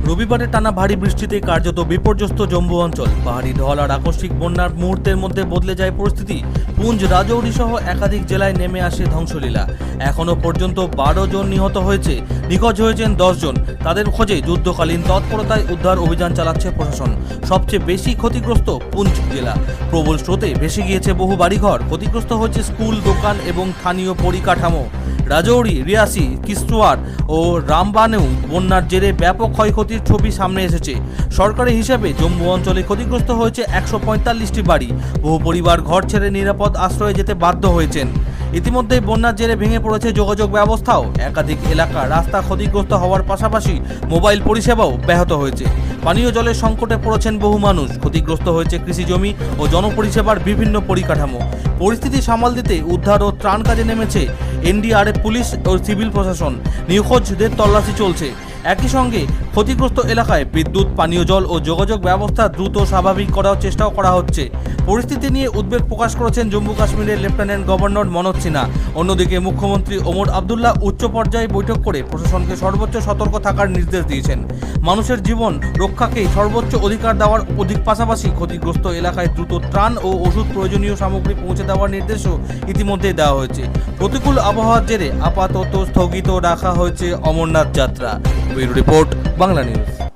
রবিবারে টানা ভারী বৃষ্টিতে কার্যত বিপর্যস্ত জম্মু অঞ্চল। পাহাড়ি ঢল আর আকস্মিক বন্যার মুহূর্তের মধ্যে বদলে যায় পরিস্থিতি। পুঞ্চ, রাজৌরি সহ একাধিক জেলায় নেমে আসে ধ্বংসলীলা। এখনও পর্যন্ত 12 জন নিহত হয়েছে, নিখোঁজ হয়েছেন 10 জন। তাদের খোঁজে যুদ্ধকালীন তৎপরতায় উদ্ধার অভিযান চালাচ্ছে প্রশাসন। সবচেয়ে বেশি ক্ষতিগ্রস্ত পুঞ্চ জেলা। প্রবল স্রোতে ভেসে গিয়েছে বহু বাড়িঘর, ক্ষতিগ্রস্ত হয়েছে স্কুল, দোকান এবং স্থানীয় পরিকাঠামো। রাজৌরি, রিয়াসি, কিস্তওয়াড় ও রামবানেও বন্যার জেরে ব্যাপক ক্ষয়ক্ষতির ছবি সামনে এসেছে। সরকারি হিসাবে জম্মু অঞ্চলে ক্ষতিগ্রস্ত হয়েছে 145টি বাড়ি। বহু পরিবার ঘর ছেড়ে নিরাপদ আশ্রয়ে যেতে বাধ্য হয়েছেন। ইতিমধ্যে বন্যার জেরে ভেঙে পড়েছে যোগাযোগ ব্যবস্থাও। একাধিক এলাকা রাস্তা ক্ষতিগ্রস্ত হওয়ার পাশাপাশি মোবাইল পরিষেবাও ব্যাহত হয়েছে। পানীয় জলের সংকটে পড়েছেন বহু মানুষ। ক্ষতিগ্রস্ত হয়েছে কৃষিজমি ও জনপরিষেবার বিভিন্ন পরিকাঠামো। পরিস্থিতি সামাল দিতে উদ্ধার ও ত্রাণ কাজে নেমেছে এনডিআরএফ, পুলিশ ও সিভিল প্রশাসন। নিখোঁজদের তল্লাশি চলছে। একই সঙ্গে ক্ষতিগ্রস্ত এলাকায় বিদ্যুৎ, পানীয় জল ও যোগাযোগ ব্যবস্থা দ্রুত স্বাভাবিক করার চেষ্টাও করা হচ্ছে। পরিস্থিতি নিয়ে উদ্বেগ প্রকাশ করেছেন জম্মু কাশ্মীরের লেফটেন্যান্ট গভর্নর মনোজ সিনহা। অন্যদিকে মুখ্যমন্ত্রী ওমর আবদুল্লাহ উচ্চ পর্যায়ে বৈঠক করে প্রশাসনকে সর্বোচ্চ সতর্ক থাকার নির্দেশ দিয়েছেন। মানুষের জীবন রক্ষাকেই সর্বোচ্চ অধিকার দেওয়ার পাশাপাশি ক্ষতিগ্রস্ত এলাকায় দ্রুত ত্রাণ ও ওষুধ প্রয়োজনীয় সামগ্রী পৌঁছে দেওয়ার নির্দেশও ইতিমধ্যে দেওয়া হয়েছে। প্রতিকূল আবহাওয়ার জেরে আপাতত স্থগিত রাখা হয়েছে অমরনাথ যাত্রা। Bureau report, Bangla news.